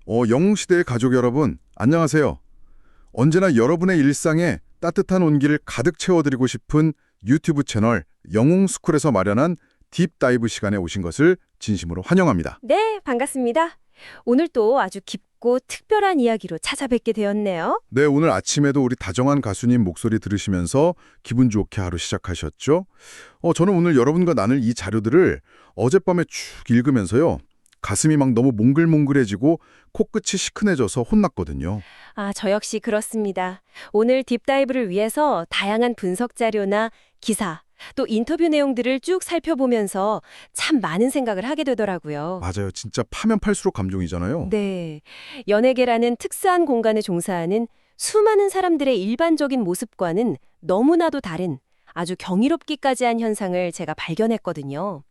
영웅시대의 가족 여러분, 안녕하세요. 언제나 여러분의 일상에 따뜻한 온기를 가득 채워드리고 싶은 유튜브 채널 영웅스쿨에서 마련한 딥다이브 시간에 오신 것을 진심으로 환영합니다. 네, 반갑습니다. 오늘 또 아주 깊고 특별한 이야기로 찾아뵙게 되었네요. 네, 오늘 아침에도 우리 다정한 가수님 목소리 들으시면서 기분 좋게 하루 시작하셨죠? 저는 오늘 여러분과 나눌 이 자료들을 어젯밤에 쭉 읽으면서요. 가슴이 막 너무 몽글몽글해지고 코끝이 시큰해져서 혼났거든요. 저 역시 그렇습니다. 오늘 딥다이브를 위해서 다양한 분석 자료나 기사, 또 인터뷰 내용들을 쭉 살펴보면서 참 많은 생각을 하게 되더라고요. 맞아요. 진짜 파면 팔수록 감동이잖아요. 네, 연예계라는 특수한 공간에 종사하는 수많은 사람들의 일반적인 모습과는 너무나도 다른 아주 경이롭기까지 한 현상을 제가 발견했거든요.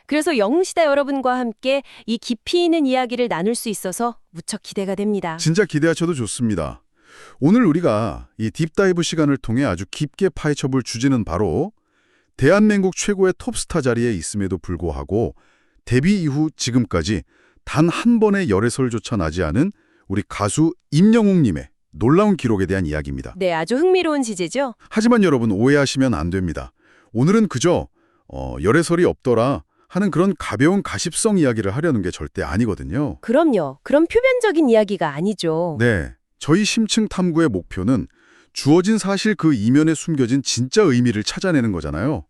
그래서 영웅시대 여러분과 함께 이 깊이 있는 이야기를 나눌 수 있어서 무척 기대가 됩니다. 진짜 기대하셔도 좋습니다. 오늘 우리가 이 딥다이브 시간을 통해 아주 깊게 파헤쳐볼 주제는 바로 대한민국 최고의 톱스타 자리에 있음에도 불구하고 데뷔 이후 지금까지 단 한 번의 열애설조차 나지 않은 우리 가수 임영웅님의 놀라운 기록에 대한 이야기입니다. 네, 아주 흥미로운 주제죠? 하지만 여러분 오해하시면 안 됩니다. 오늘은 그저 열애설이 없더라 하는 그런 가벼운 가십성 이야기를 하려는 게 절대 아니거든요. 그럼요. 그런 표면적인 이야기가 아니죠. 네, 저희 심층 탐구의 목표는 주어진 사실 그 이면에 숨겨진 진짜 의미를 찾아내는 거잖아요.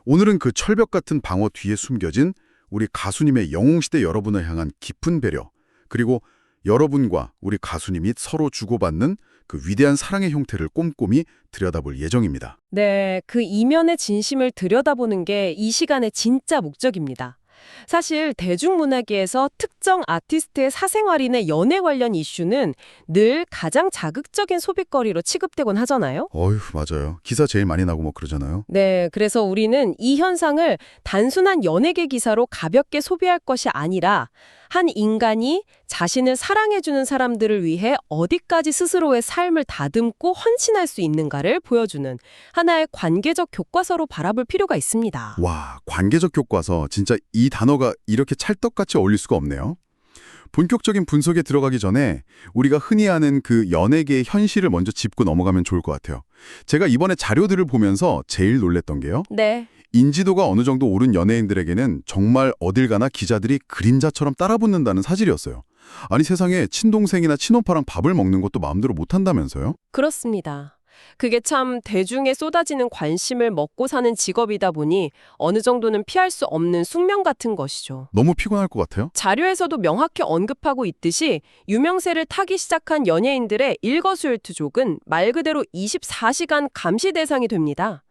오늘은 그 철벽 같은 방어 뒤에 숨겨진 우리 가수님의 영웅시대 여러분을 향한 깊은 배려, 그리고 여러분과 우리 가수님이 서로 주고받는 그 위대한 사랑의 형태를 꼼꼼히 들여다볼 예정입니다. 네, 그 이면의 진심을 들여다보는 게 이 시간의 진짜 목적입니다. 사실 대중문화계에서 특정 아티스트의 사생활이나 연애 관련 이슈는 늘 가장 자극적인 소비거리로 취급되곤 하잖아요. 어휴, 맞아요. 기사 제일 많이 나고 뭐 그러잖아요. 네, 그래서 우리는 이 현상을 단순한 연예계 기사로 가볍게 소비할 것이 아니라 한 인간이 자신을 사랑해주는 사람들을 위해 어디까지 스스로의 삶을 다듬고 헌신할 수 있는가를 보여주는 하나의 관계적 교과서로 바라볼 필요가 있습니다. 와, 관계적 교과서. 진짜 이 단어가 이렇게 찰떡같이 어울릴 수가 없네요. 본격적인 분석에 들어가기 전에 우리가 흔히 아는 그 연예계의 현실을 먼저 짚고 넘어가면 좋을 것 같아요. 제가 이번에 자료들을 보면서 제일 놀랬던 게요. 네. 인지도가 어느 정도 오른 연예인들에게는 정말 어딜 가나 기자들이 그림자처럼 따라붙는다는 사실이었어요. 아니 세상에 친동생이나 친오빠랑 밥을 먹는 것도 마음대로 못한다면서요? 그렇습니다. 그게 참 대중에 쏟아지는 관심을 먹고 사는 직업이다 보니 어느 정도는 피할 수 없는 숙명 같은 것이죠. 너무 피곤할 것 같아요. 자료에서도 명확히 언급하고 있듯이 유명세를 타기 시작한 연예인들의 일거수일투족은 말 그대로 24시간 감시 대상이 됩니다.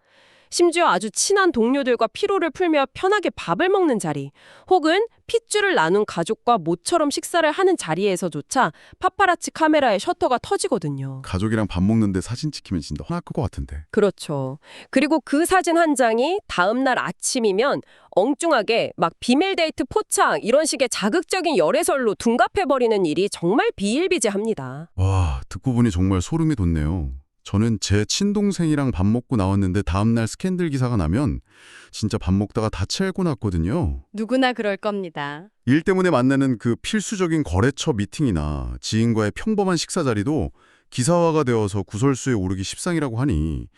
심지어 아주 친한 동료들과 피로를 풀며 편하게 밥을 먹는 자리, 혹은 핏줄을 나눈 가족과 모처럼 식사를 하는 자리에서조차 파파라치 카메라의 셔터가 터지거든요. 가족이랑 밥 먹는데 사진 찍히면 진짜 화날 것 같은데. 그렇죠. 그리고 그 사진 한 장이 다음 날 아침이면 엉뚱하게 막 비밀 데이트 포착 이런 식의 자극적인 열애설로 둔갑해버리는 일이 정말 비일비재합니다. 와, 듣고 보니 정말 소름이 돋네요. 저는 제 친동생이랑 밥 먹고 나왔는데 다음날 스캔들 기사가 나면 진짜 밥 먹다가 다 체하고 났거든요. 누구나 그럴 겁니다. 일 때문에 만나는 그 필수적인 거래처 미팅이나 지인과의 평범한 식사 자리도 기사화가 되어서 구설수에 오르기 십상이라고 하니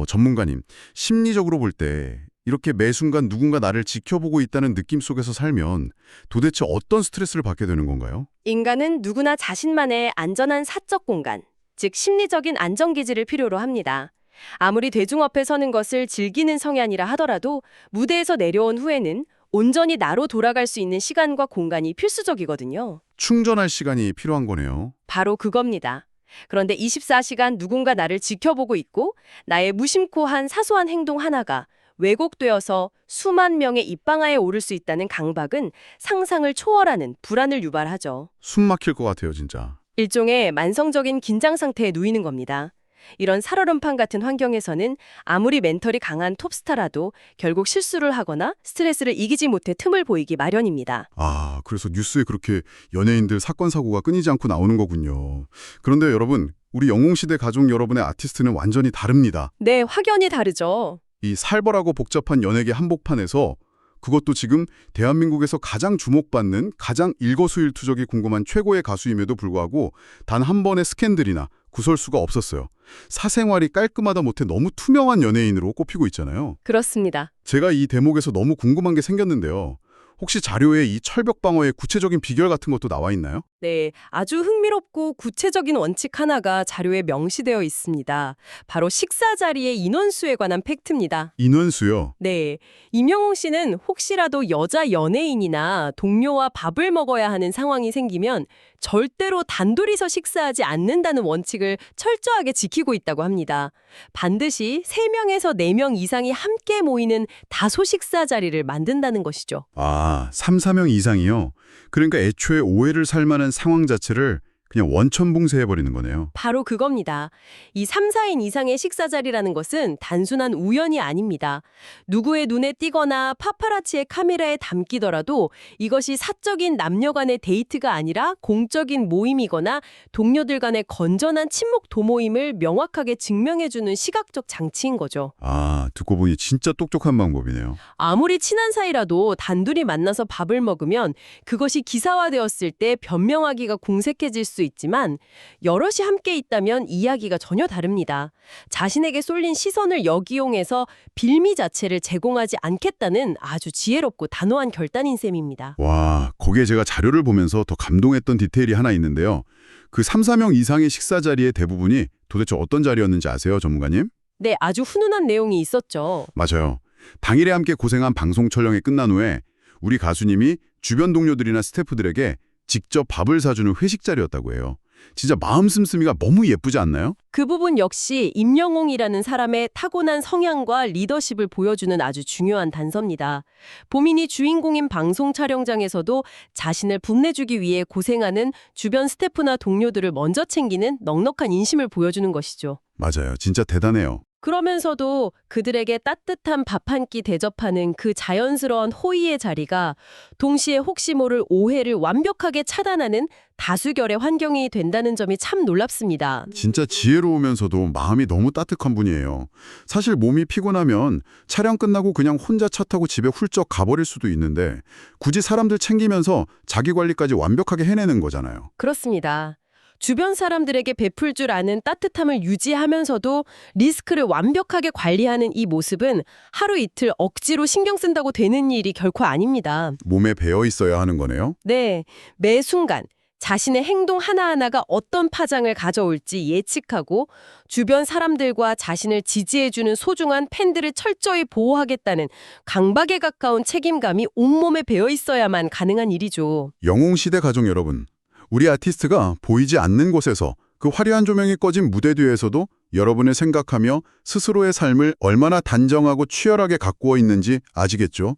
전문가님, 심리적으로 볼 때 이렇게 매 순간 누군가 나를 지켜보고 있다는 느낌 속에서 살면 도대체 어떤 스트레스를 받게 되는 건가요? 인간은 누구나 자신만의 안전한 사적 공간, 즉 심리적인 안정기지를 필요로 합니다. 아무리 대중 앞에 서는 것을 즐기는 성향이라 하더라도 무대에서 내려온 후에는 온전히 나로 돌아갈 수 있는 시간과 공간이 필수적이거든요. 충전할 시간이 필요한 거네요. 바로 그겁니다. 그런데 24시간 누군가 나를 지켜보고 있고 나의 무심코 한 사소한 행동 하나가 왜곡되어서 수만 명의 입방아에 오를 수 있다는 강박은 상상을 초월하는 불안을 유발하죠. 숨 막힐 것 같아요, 진짜. 일종의 만성적인 긴장 상태에 놓이는 겁니다. 이런 살얼음판 같은 환경에서는 아무리 멘털이 강한 톱스타라도 결국 실수를 하거나 스트레스를 이기지 못해 틈을 보이기 마련입니다. 아, 그래서 뉴스에 그렇게 연예인들 사건 사고가 끊이지 않고 나오는 거군요. 그런데 여러분, 우리 영웅시대 가족 여러분의 아티스트는 완전히 다릅니다. 네, 확연히 다르죠. 이 살벌하고 복잡한 연예계 한복판에서 그것도 지금 대한민국에서 가장 주목받는 가장 일거수일투족이 궁금한 최고의 가수임에도 불구하고 단 한 번의 스캔들이나 구설수가 없었어요. 사생활이 깔끔하다 못해 너무 투명한 연예인으로 꼽히고 있잖아요. 그렇습니다. 제가 이 대목에서 너무 궁금한 게 생겼는데요. 혹시 자료에 이 철벽 방어의 구체적인 비결 같은 것도 나와 있나요? 네, 아주 흥미롭고 구체적인 원칙 하나가 자료에 명시되어 있습니다. 바로 식사 자리의 인원수에 관한 팩트입니다. 인원수요. 네, 임영웅 씨는 혹시라도 여자 연예인이나 동료와 밥을 먹어야 하는 상황이 생기면 절대로 단둘이서 식사하지 않는다는 원칙을 철저하게 지키고 있다고 합니다. 반드시 3명에서 4명 이상이 함께 모이는 다소 식사 자리를 만든다는 것이죠. 아, 3, 4명 이상이요? 그러니까 애초에 오해를 살 만한 상황 자체를 그냥 원천봉쇄해버리는 거네요. 바로 그겁니다. 이 3, 4인 이상의 식사 자리라는 것은 단순한 우연이 아닙니다. 누구의 눈에 띄거나 파파라치의 카메라에 담기더라도 이것이 사적인 남녀 간의 데이트가 아니라 공적인 모임이거나 동료들 간의 건전한 친목 도모임을 명확하게 증명해주는 시각적 장치인 거죠. 아, 듣고 보니 진짜 똑똑한 방법이네요. 아무리 친한 사이라도 단둘이 만나서 밥을 먹으면 그것이 기사화되었을 때 변명하기가 공색해질 수 있지만 여럿이 함께 있다면 이야기가 전혀 다릅니다. 자신에게 쏠린 시선을 역이용해서 빌미 자체를 제공하지 않겠다는 아주 지혜롭고 단호한 결단인 셈입니다. 와, 거기에 제가 자료를 보면서 더 감동했던 디테일이 하나 있는데요. 그 3, 4명 이상의 식사 자리의 대부분이 도대체 어떤 자리였는지 아세요, 전문가님? 네, 아주 훈훈한 내용이 있었죠. 맞아요. 당일에 함께 고생한 방송 촬영이 끝난 후에 우리 가수님이 주변 동료들이나 스태프들에게 직접 밥을 사주는 회식 자리였다고 해요. 진짜 마음 씀씀이가 너무 예쁘지 않나요? 그 부분 역시 임영웅이라는 사람의 타고난 성향과 리더십을 보여주는 아주 중요한 단서입니다. 본인이 주인공인 방송 촬영장에서도 자신을 빛내주기 위해 고생하는 주변 스태프나 동료들을 먼저 챙기는 넉넉한 인심을 보여주는 것이죠. 맞아요. 진짜 대단해요. 그러면서도 그들에게 따뜻한 밥 한 끼 대접하는 그 자연스러운 호의의 자리가 동시에 혹시 모를 오해를 완벽하게 차단하는 다수결의 환경이 된다는 점이 참 놀랍습니다. 진짜 지혜로우면서도 마음이 너무 따뜻한 분이에요. 사실 몸이 피곤하면 촬영 끝나고 그냥 혼자 차 타고 집에 훌쩍 가버릴 수도 있는데 굳이 사람들 챙기면서 자기 관리까지 완벽하게 해내는 거잖아요. 그렇습니다. 주변 사람들에게 베풀 줄 아는 따뜻함을 유지하면서도 리스크를 완벽하게 관리하는 이 모습은 하루 이틀 억지로 신경 쓴다고 되는 일이 결코 아닙니다. 몸에 배어 있어야 하는 거네요. 네, 매 순간 자신의 행동 하나하나가 어떤 파장을 가져올지 예측하고 주변 사람들과 자신을 지지해주는 소중한 팬들을 철저히 보호하겠다는 강박에 가까운 책임감이 온몸에 배어 있어야만 가능한 일이죠. 영웅시대 가족 여러분, 우리 아티스트가 보이지 않는 곳에서 그 화려한 조명이 꺼진 무대 뒤에서도 여러분을 생각하며 스스로의 삶을 얼마나 단정하고 치열하게 가꾸어 있는지 아시겠죠?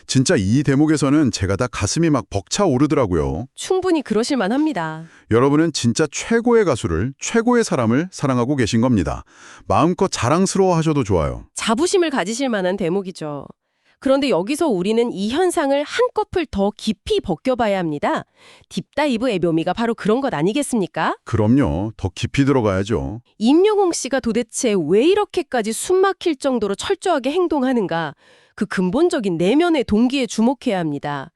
진짜 이 대목에서는 제가 다 가슴이 막 벅차오르더라고요. 충분히 그러실 만합니다. 여러분은 진짜 최고의 가수를, 최고의 사람을 사랑하고 계신 겁니다. 마음껏 자랑스러워하셔도 좋아요. 자부심을 가지실 만한 대목이죠. 그런데 여기서 우리는 이 현상을 한꺼풀 더 깊이 벗겨봐야 합니다. 딥다이브의 묘미가 바로 그런 것 아니겠습니까? 그럼요. 더 깊이 들어가야죠. 임영웅 씨가 도대체 왜 이렇게까지 숨막힐 정도로 철저하게 행동하는가? 그 근본적인 내면의 동기에 주목해야 합니다.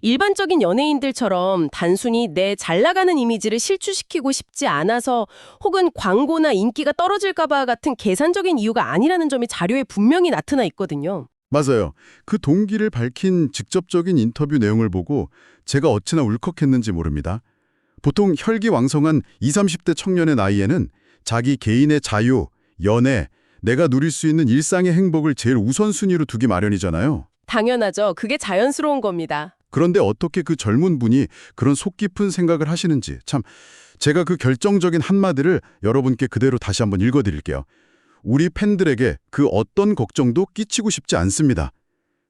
일반적인 연예인들처럼 단순히 내 잘 나가는 이미지를 실추시키고 싶지 않아서 혹은 광고나 인기가 떨어질까 봐 같은 계산적인 이유가 아니라는 점이 자료에 분명히 나타나 있거든요. 맞아요. 그 동기를 밝힌 직접적인 인터뷰 내용을 보고 제가 어찌나 울컥했는지 모릅니다. 보통 혈기왕성한 20, 30대 청년의 나이에는 자기 개인의 자유, 연애, 내가 누릴 수 있는 일상의 행복을 제일 우선순위로 두기 마련이잖아요. 당연하죠. 그게 자연스러운 겁니다. 그런데 어떻게 그 젊은 분이 그런 속 깊은 생각을 하시는지 참 제가 그 결정적인 한마디를 여러분께 그대로 다시 한번 읽어드릴게요. 우리 팬들에게 그 어떤 걱정도 끼치고 싶지 않습니다.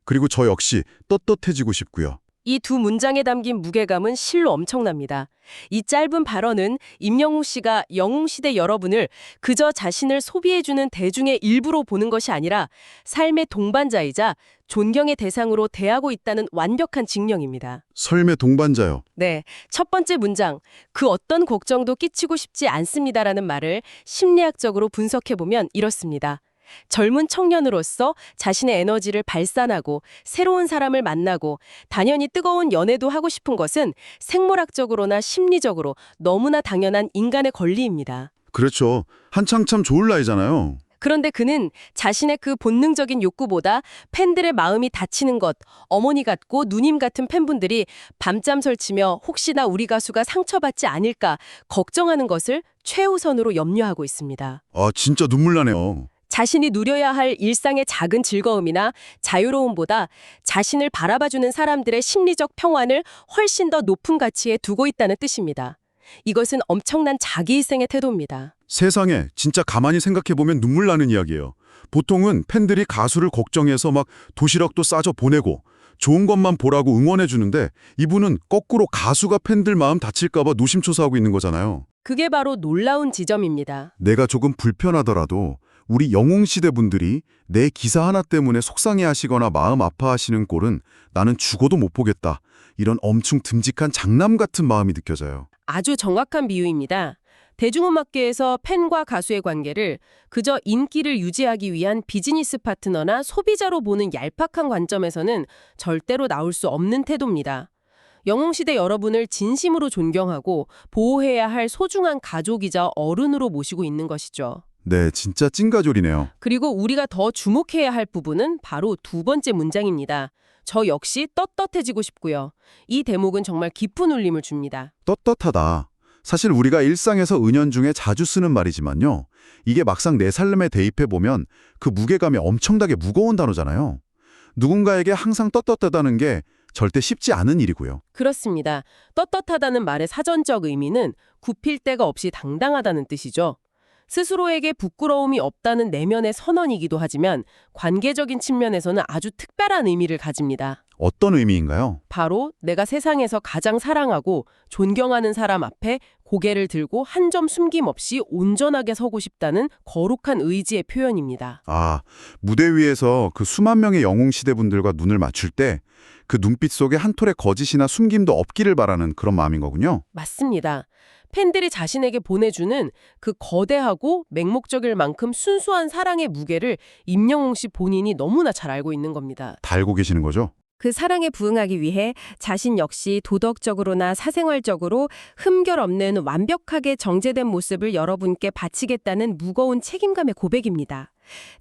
그리고 저 역시 떳떳해지고 싶고요. 이 두 문장에 담긴 무게감은 실로 엄청납니다. 이 짧은 발언은 임영웅 씨가 영웅시대 여러분을 그저 자신을 소비해주는 대중의 일부로 보는 것이 아니라 삶의 동반자이자 존경의 대상으로 대하고 있다는 완벽한 증명입니다. 삶의 동반자요. 네, 첫 번째 문장, 그 어떤 걱정도 끼치고 싶지 않습니다라는 말을 심리학적으로 분석해보면 이렇습니다. 젊은 청년으로서 자신의 에너지를 발산하고 새로운 사람을 만나고 단연히 뜨거운 연애도 하고 싶은 것은 생물학적으로나 심리적으로 너무나 당연한 인간의 권리입니다. 그렇죠. 한창 참 좋을 나이잖아요. 그런데 그는 자신의 그 본능적인 욕구보다 팬들의 마음이 다치는 것, 어머니 같고 누님 같은 팬분들이 밤잠 설치며 혹시나 우리 가수가 상처받지 않을까 걱정하는 것을 최우선으로 염려하고 있습니다. 아, 진짜 눈물 나네요. 자신이 누려야 할 일상의 작은 즐거움이나 자유로움보다 자신을 바라봐주는 사람들의 심리적 평안을 훨씬 더 높은 가치에 두고 있다는 뜻입니다. 이것은 엄청난 자기희생의 태도입니다. 세상에 진짜 가만히 생각해보면 눈물 나는 이야기예요. 보통은 팬들이 가수를 걱정해서 막 도시락도 싸줘 보내고 좋은 것만 보라고 응원해주는데 이분은 거꾸로 가수가 팬들 마음 다칠까봐 노심초사하고 있는 거잖아요. 그게 바로 놀라운 지점입니다. 내가 조금 불편하더라도 우리 영웅시대 분들이 내 기사 하나 때문에 속상해하시거나 마음 아파하시는 꼴은 나는 죽어도 못 보겠다. 이런 엄청 듬직한 장남 같은 마음이 느껴져요. 아주 정확한 비유입니다. 대중음악계에서 팬과 가수의 관계를 그저 인기를 유지하기 위한 비즈니스 파트너나 소비자로 보는 얄팍한 관점에서는 절대로 나올 수 없는 태도입니다. 영웅시대 여러분을 진심으로 존경하고 보호해야 할 소중한 가족이자 어른으로 모시고 있는 것이죠. 네, 진짜 찐가족이네요. 그리고 우리가 더 주목해야 할 부분은 바로 두 번째 문장입니다. 저 역시 떳떳해지고 싶고요. 이 대목은 정말 깊은 울림을 줍니다. 떳떳하다. 사실 우리가 일상에서 은연중에 자주 쓰는 말이지만요. 이게 막상 내 삶에 대입해보면 그 무게감이 엄청나게 무거운 단어잖아요. 누군가에게 항상 떳떳하다는 게 절대 쉽지 않은 일이고요. 그렇습니다. 떳떳하다는 말의 사전적 의미는 굽힐 데가 없이 당당하다는 뜻이죠. 스스로에게 부끄러움이 없다는 내면의 선언이기도 하지만 관계적인 측면에서는 아주 특별한 의미를 가집니다. 어떤 의미인가요? 바로 내가 세상에서 가장 사랑하고 존경하는 사람 앞에 고개를 들고 한 점 숨김없이 온전하게 서고 싶다는 거룩한 의지의 표현입니다. 아, 무대 위에서 그 수만 명의 영웅시대 분들과 눈을 맞출 때 그 눈빛 속에 한 톨의 거짓이나 숨김도 없기를 바라는 그런 마음인 거군요. 맞습니다. 팬들이 자신에게 보내주는 그 거대하고 맹목적일 만큼 순수한 사랑의 무게를 임영웅 씨 본인이 너무나 잘 알고 있는 겁니다. 다 알고 계시는 거죠? 그 사랑에 부응하기 위해 자신 역시 도덕적으로나 사생활적으로 흠결 없는 완벽하게 정제된 모습을 여러분께 바치겠다는 무거운 책임감의 고백입니다.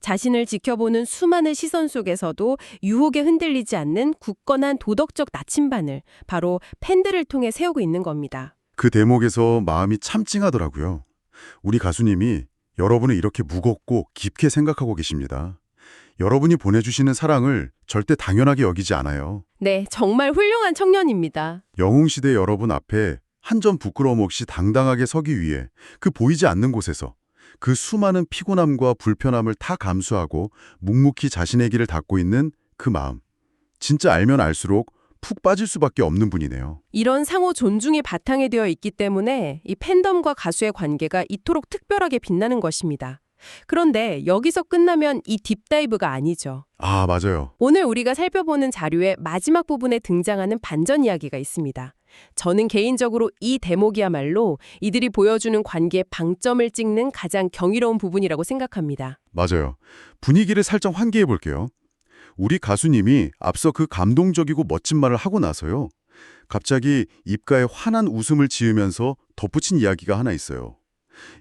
자신을 지켜보는 수많은 시선 속에서도 유혹에 흔들리지 않는 굳건한 도덕적 나침반을 바로 팬들을 통해 세우고 있는 겁니다. 그 대목에서 마음이 참 찡하더라고요. 우리 가수님이 여러분을 이렇게 무겁고 깊게 생각하고 계십니다. 여러분이 보내주시는 사랑을 절대 당연하게 여기지 않아요. 네, 정말 훌륭한 청년입니다. 영웅시대 여러분 앞에 한 점 부끄러움 없이 당당하게 서기 위해 그 보이지 않는 곳에서 그 수많은 피곤함과 불편함을 다 감수하고 묵묵히 자신의 길을 닦고 있는 그 마음. 진짜 알면 알수록 푹 빠질 수밖에 없는 분이네요. 이런 상호 존중이 바탕에 되어 있기 때문에 이 팬덤과 가수의 관계가 이토록 특별하게 빛나는 것입니다. 그런데 여기서 끝나면 이 딥다이브가 아니죠. 아, 맞아요. 오늘 우리가 살펴보는 자료의 마지막 부분에 등장하는 반전 이야기가 있습니다. 저는 개인적으로 이 대목이야말로 이들이 보여주는 관계의 방점을 찍는 가장 경이로운 부분이라고 생각합니다. 맞아요. 분위기를 살짝 환기해 볼게요. 우리 가수님이 앞서 그 감동적이고 멋진 말을 하고 나서요. 갑자기 입가에 환한 웃음을 지으면서 덧붙인 이야기가 하나 있어요.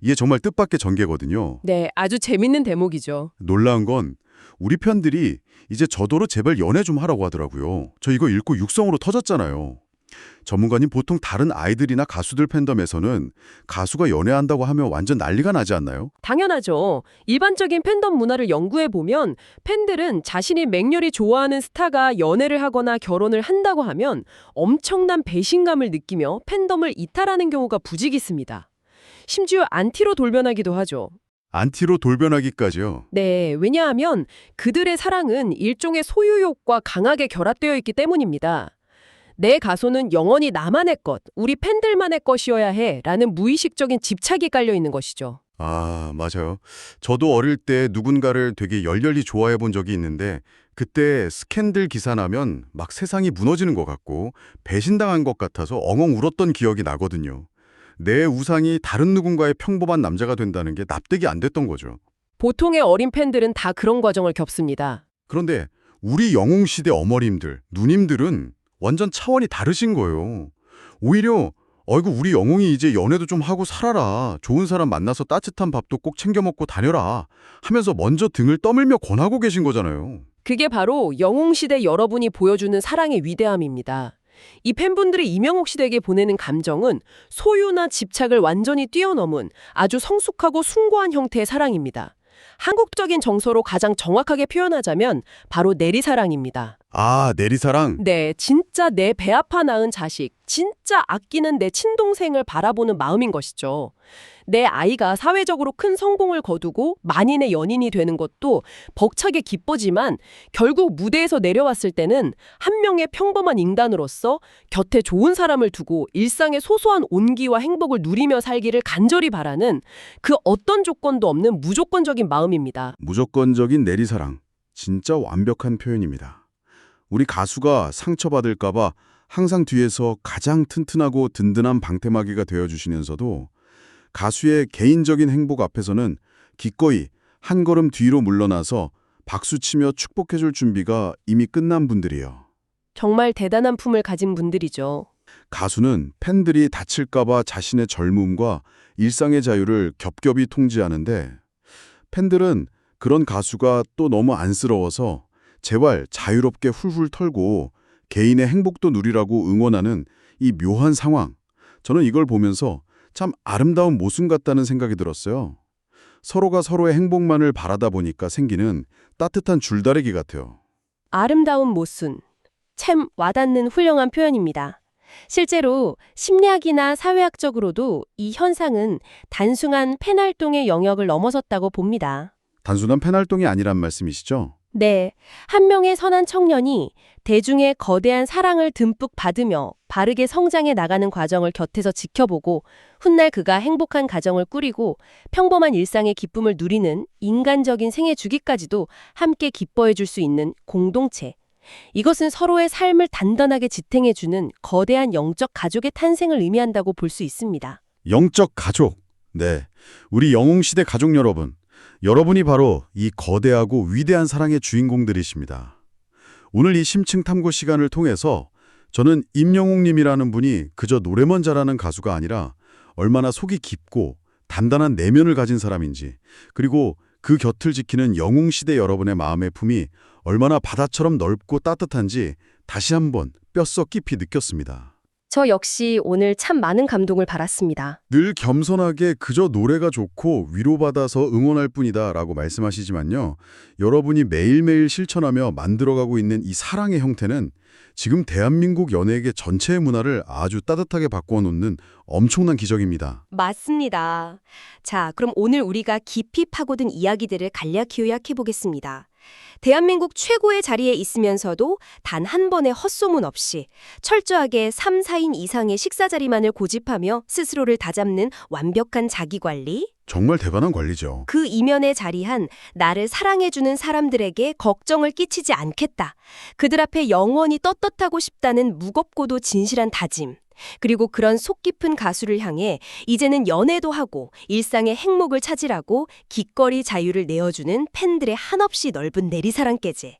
이게 정말 뜻밖의 전개거든요. 네, 아주 재밌는 대목이죠. 놀라운 건 우리 팬들이 이제 저더러 제발 연애 좀 하라고 하더라고요. 저 이거 읽고 육성으로 터졌잖아요. 전문가님 보통 다른 아이들이나 가수들 팬덤에서는 가수가 연애한다고 하면 완전 난리가 나지 않나요? 당연하죠. 일반적인 팬덤 문화를 연구해보면 팬들은 자신이 맹렬히 좋아하는 스타가 연애를 하거나 결혼을 한다고 하면 엄청난 배신감을 느끼며 팬덤을 이탈하는 경우가 부지기습니다. 심지어 안티로 돌변하기도 하죠. 안티로 돌변하기까지요. 네, 왜냐하면 그들의 사랑은 일종의 소유욕과 강하게 결합되어 있기 때문입니다. 내 가수는 영원히 나만의 것, 우리 팬들만의 것이어야 해 라는 무의식적인 집착이 깔려 있는 것이죠. 아, 맞아요. 저도 어릴 때 누군가를 되게 열렬히 좋아해 본 적이 있는데 그때 스캔들 기사 나면 막 세상이 무너지는 것 같고 배신당한 것 같아서 엉엉 울었던 기억이 나거든요. 내 우상이 다른 누군가의 평범한 남자가 된다는 게 납득이 안 됐던 거죠. 보통의 어린 팬들은 다 그런 과정을 겪습니다. 그런데 우리 영웅시대 어머님들, 누님들은 완전 차원이 다르신 거예요. 오히려 어이구 우리 영웅이 이제 연애도 좀 하고 살아라. 좋은 사람 만나서 따뜻한 밥도 꼭 챙겨 먹고 다녀라. 하면서 먼저 등을 떠밀며 권하고 계신 거잖아요. 그게 바로 영웅시대 여러분이 보여주는 사랑의 위대함입니다. 이 팬분들이 이명옥 씨에게 보내는 감정은 소유나 집착을 완전히 뛰어넘은 아주 성숙하고 숭고한 형태의 사랑입니다. 한국적인 정서로 가장 정확하게 표현하자면 바로 내리사랑입니다. 아, 내리사랑? 네, 진짜 내 배 아파 낳은 자식, 진짜 아끼는 내 친동생을 바라보는 마음인 것이죠. 내 아이가 사회적으로 큰 성공을 거두고 만인의 연인이 되는 것도 벅차게 기쁘지만 결국 무대에서 내려왔을 때는 한 명의 평범한 인간으로서 곁에 좋은 사람을 두고 일상의 소소한 온기와 행복을 누리며 살기를 간절히 바라는 그 어떤 조건도 없는 무조건적인 마음입니다. 무조건적인 내리사랑. 진짜 완벽한 표현입니다. 우리 가수가 상처받을까봐 항상 뒤에서 가장 튼튼하고 든든한 방패막이가 되어주시면서도 가수의 개인적인 행복 앞에서는 기꺼이 한 걸음 뒤로 물러나서 박수치며 축복해줄 준비가 이미 끝난 분들이에요. 정말 대단한 품을 가진 분들이죠. 가수는 팬들이 다칠까봐 자신의 젊음과 일상의 자유를 겹겹이 통제하는데 팬들은 그런 가수가 또 너무 안쓰러워서 제발 자유롭게 훌훌 털고 개인의 행복도 누리라고 응원하는 이 묘한 상황. 저는 이걸 보면서 참 아름다운 모순 같다는 생각이 들었어요. 서로가 서로의 행복만을 바라다 보니까 생기는 따뜻한 줄다리기 같아요. 아름다운 모순. 참 와닿는 훌륭한 표현입니다. 실제로 심리학이나 사회학적으로도 이 현상은 단순한 팬활동의 영역을 넘어섰다고 봅니다. 단순한 팬활동이 아니란 말씀이시죠? 네, 한 명의 선한 청년이 대중의 거대한 사랑을 듬뿍 받으며 바르게 성장해 나가는 과정을 곁에서 지켜보고 훗날 그가 행복한 가정을 꾸리고 평범한 일상의 기쁨을 누리는 인간적인 생애 주기까지도 함께 기뻐해 줄 수 있는 공동체. 이것은 서로의 삶을 단단하게 지탱해주는 거대한 영적 가족의 탄생을 의미한다고 볼 수 있습니다. 영적 가족. 네, 우리 영웅시대 가족 여러분. 여러분이 바로 이 거대하고 위대한 사랑의 주인공들이십니다. 오늘 이 심층 탐구 시간을 통해서 저는 임영웅님이라는 분이 그저 노래만 잘하는 가수가 아니라 얼마나 속이 깊고 단단한 내면을 가진 사람인지, 그리고 그 곁을 지키는 영웅시대 여러분의 마음의 품이 얼마나 바다처럼 넓고 따뜻한지 다시 한번 뼛속 깊이 느꼈습니다. 저 역시 오늘 참 많은 감동을 받았습니다. 늘 겸손하게 그저 노래가 좋고 위로받아서 응원할 뿐이다 라고 말씀하시지만요. 여러분이 매일매일 실천하며 만들어가고 있는 이 사랑의 형태는 지금 대한민국 연예계 전체의 문화를 아주 따뜻하게 바꾸어 놓는 엄청난 기적입니다. 맞습니다. 자, 그럼 오늘 우리가 깊이 파고든 이야기들을 간략히 요약해보겠습니다. 대한민국 최고의 자리에 있으면서도 단 한 번의 헛소문 없이 철저하게 3, 4인 이상의 식사 자리만을 고집하며 스스로를 다잡는 완벽한 자기관리, 정말 대단한 관리죠. 그 이면에 자리한 나를 사랑해주는 사람들에게 걱정을 끼치지 않겠다. 그들 앞에 영원히 떳떳하고 싶다는 무겁고도 진실한 다짐. 그리고 그런 속 깊은 가수를 향해 이제는 연애도 하고 일상의 행복을 찾으라고 기꺼이 자유를 내어주는 팬들의 한없이 넓은 내리사랑께제.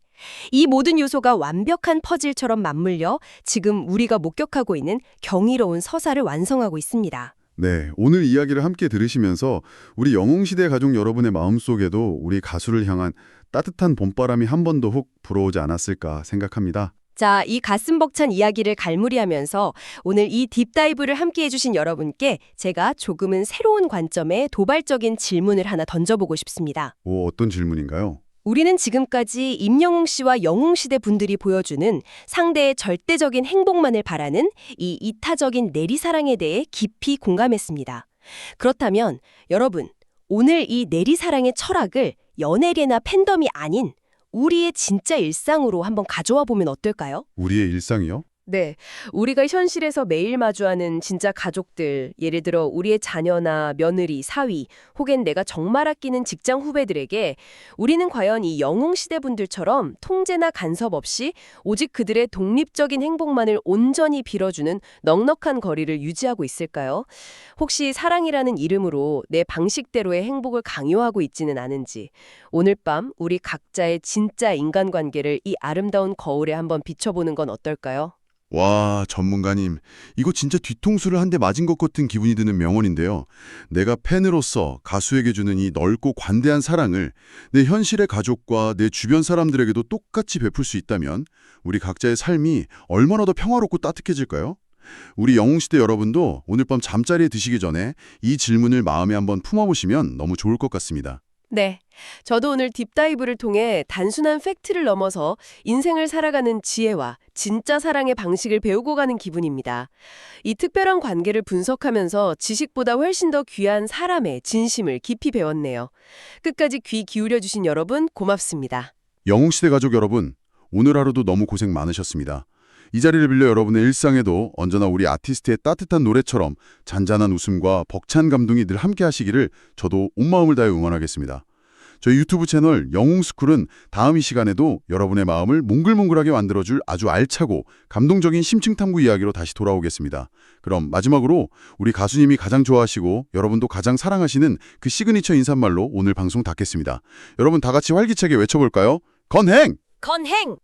이 모든 요소가 완벽한 퍼즐처럼 맞물려 지금 우리가 목격하고 있는 경이로운 서사를 완성하고 있습니다. 네, 오늘 이야기를 함께 들으시면서 우리 영웅시대 가족 여러분의 마음속에도 우리 가수를 향한 따뜻한 봄바람이 한 번 더 훅 불어오지 않았을까 생각합니다. 자, 이 가슴 벅찬 이야기를 갈무리하면서 오늘 이 딥다이브를 함께 해주신 여러분께 제가 조금은 새로운 관점의 도발적인 질문을 하나 던져보고 싶습니다. 오, 어떤 질문인가요? 우리는 지금까지 임영웅 씨와 영웅시대 분들이 보여주는 상대의 절대적인 행복만을 바라는 이 이타적인 내리사랑에 대해 깊이 공감했습니다. 그렇다면 여러분, 오늘 이 내리사랑의 철학을 연예계나 팬덤이 아닌 우리의 진짜 일상으로 한번 가져와 보면 어떨까요? 우리의 일상이요? 네, 우리가 현실에서 매일 마주하는 진짜 가족들, 예를 들어 우리의 자녀나 며느리, 사위, 혹은 내가 정말 아끼는 직장 후배들에게 우리는 과연 이 영웅시대 분들처럼 통제나 간섭 없이 오직 그들의 독립적인 행복만을 온전히 빌어주는 넉넉한 거리를 유지하고 있을까요? 혹시 사랑이라는 이름으로 내 방식대로의 행복을 강요하고 있지는 않은지, 오늘 밤 우리 각자의 진짜 인간관계를 이 아름다운 거울에 한번 비춰보는 건 어떨까요? 와, 전문가님. 이거 진짜 뒤통수를 한 대 맞은 것 같은 기분이 드는 명언인데요. 내가 팬으로서 가수에게 주는 이 넓고 관대한 사랑을 내 현실의 가족과 내 주변 사람들에게도 똑같이 베풀 수 있다면 우리 각자의 삶이 얼마나 더 평화롭고 따뜻해질까요? 우리 영웅시대 여러분도 오늘 밤 잠자리에 드시기 전에 이 질문을 마음에 한번 품어보시면 너무 좋을 것 같습니다. 네. 저도 오늘 딥다이브를 통해 단순한 팩트를 넘어서 인생을 살아가는 지혜와 진짜 사랑의 방식을 배우고 가는 기분입니다. 이 특별한 관계를 분석하면서 지식보다 훨씬 더 귀한 사람의 진심을 깊이 배웠네요. 끝까지 귀 기울여주신 여러분 고맙습니다. 영웅시대 가족 여러분, 오늘 하루도 너무 고생 많으셨습니다. 이 자리를 빌려 여러분의 일상에도 언제나 우리 아티스트의 따뜻한 노래처럼 잔잔한 웃음과 벅찬 감동이 늘 함께 하시기를 저도 온 마음을 다해 응원하겠습니다. 저희 유튜브 채널 영웅스쿨은 다음 이 시간에도 여러분의 마음을 몽글몽글하게 만들어줄 아주 알차고 감동적인 심층탐구 이야기로 다시 돌아오겠습니다. 그럼 마지막으로 우리 가수님이 가장 좋아하시고 여러분도 가장 사랑하시는 그 시그니처 인사말로 오늘 방송 닫겠습니다. 여러분 다 같이 활기차게 외쳐볼까요? 건행! 건행!